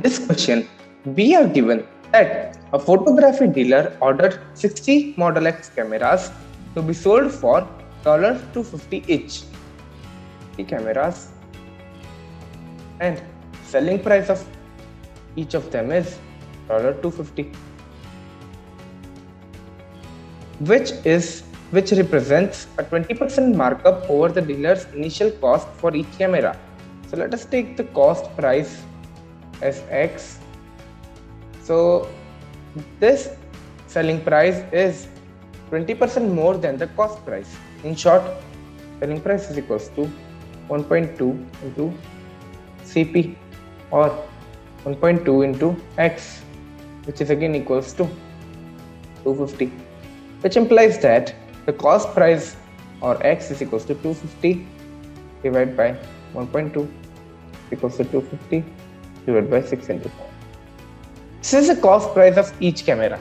In this question, we are given that a photography dealer ordered 60 Model X cameras to be sold for $250 each. 60 cameras, and selling price of each of them is $250, which represents a 20% markup over the dealer's initial cost for each camera. So let us take the cost price as X. So this selling price is 20% more than the cost price. In short, selling price is equals to 1.2 into CP, or 1.2 into X, which is again equals to 250, which implies that the cost price, or X, is equals to 250 divided by 1.2 equals to 250 divided by 6 into 5. This is the cost price of each camera.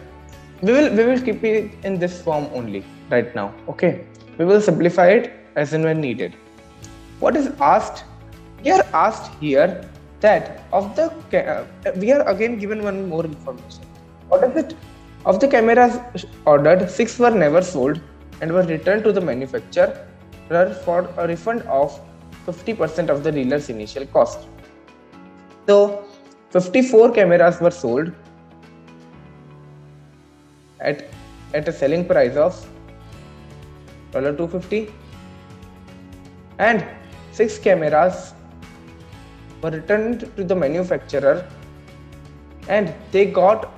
We will keep it in this form only right now. Okay, we will simplify it as and when needed. What is asked? We are asked here that of the we are again given one more information. What is it? Of the cameras ordered, 6 were never sold and were returned to the manufacturer for a refund of 50% of the dealer's initial cost. So 54 cameras were sold at a selling price of $250, and 6 cameras were returned to the manufacturer and they got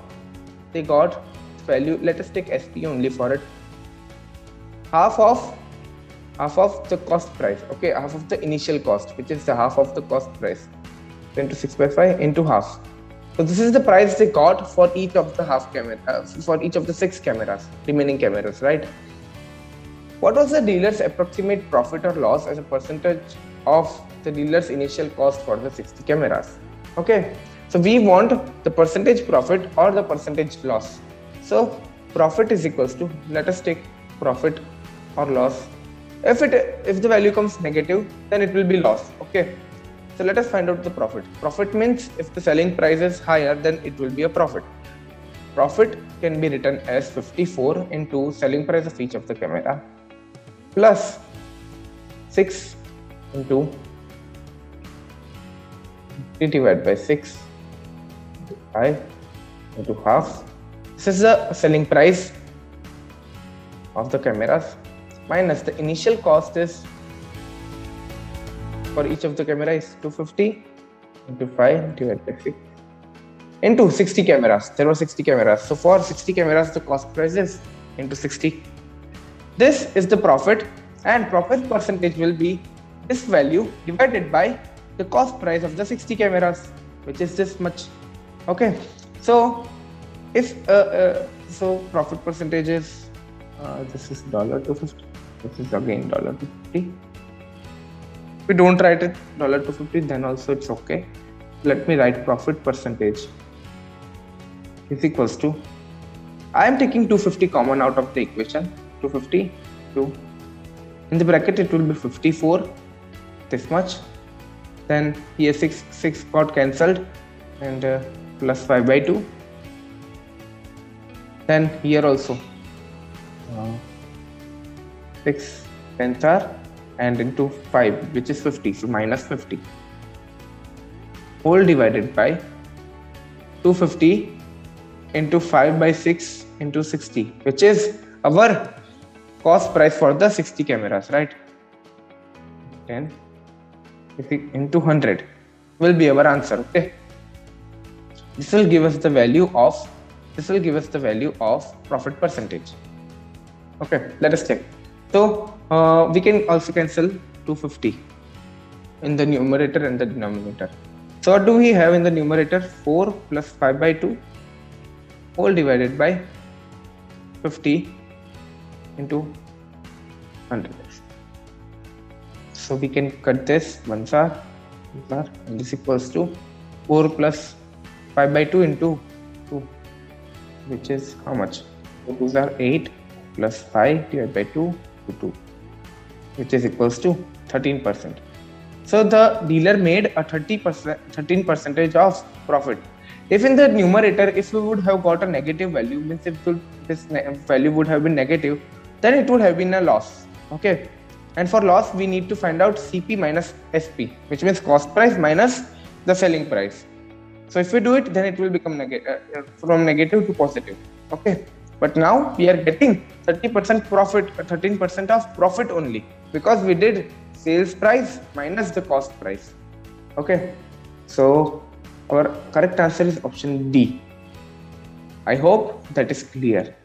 value. Let us take SP only for it. Half of the cost price. Okay, half of the initial cost, which is the half of the cost price, into 6 by 5 into half. So this is the price they got for each of the for each of the 6 cameras, remaining cameras, right? What was the dealer's approximate profit or loss as a percentage of the dealer's initial cost for the 60 cameras? Okay, so we want the percentage profit or the percentage loss. So profit is equals to, let us take profit or loss. If the value comes negative, then it will be loss. Okay, so let us find out the profit. Profit means if the selling price is higher, then it will be a profit. Profit can be written as 54 into selling price of each of the camera plus 6 into divided by 6 5 into half. This is the selling price of the cameras minus the initial cost is for each of the camera is 250 into 5 divided by 6 into 60 cameras. There were 60 cameras. So for 60 cameras, the cost price is into 60. This is the profit, and profit percentage will be this value divided by the cost price of the 60 cameras, which is this much. Okay, so if so profit percentage is this is $250, this is again $250. If we don't write it $250, then also it's okay. Let me write profit percentage is equals to, I am taking 250 common out of the equation. 250 to, in the bracket it will be 54, this much. Then here 6 got cancelled, and plus 5 by 2. Then here also 6 tenths are, and into 5, which is 50, so minus 50, whole divided by 250 into 5 by 6 into 60, which is our cost price for the 60 cameras, right? 10 into 100 will be our answer. Okay, this will give us the value of profit percentage. Okay, let us check. So we can also cancel 250 in the numerator and the denominator. So what do we have in the numerator? 4 plus 5 by 2 whole divided by 50 into 100. So we can cut this, ones are, and this equals to 4 plus 5 by 2 into 2, which is how much? 4 2s are 8 plus 5 divided by 2 to 2, which is equals to 13%. So the dealer made a 13% of profit If in the numerator, if we would have got a negative value, means if this value would have been negative, then it would have been a loss. Okay. And for loss, we need to find out CP minus SP, which means cost price minus the selling price. So if we do it, then it will become from negative to positive. Okay. But now we are getting 30% profit, 13% of profit only, because we did sales price minus the cost price. Okay. So our correct answer is option D. I hope that is clear.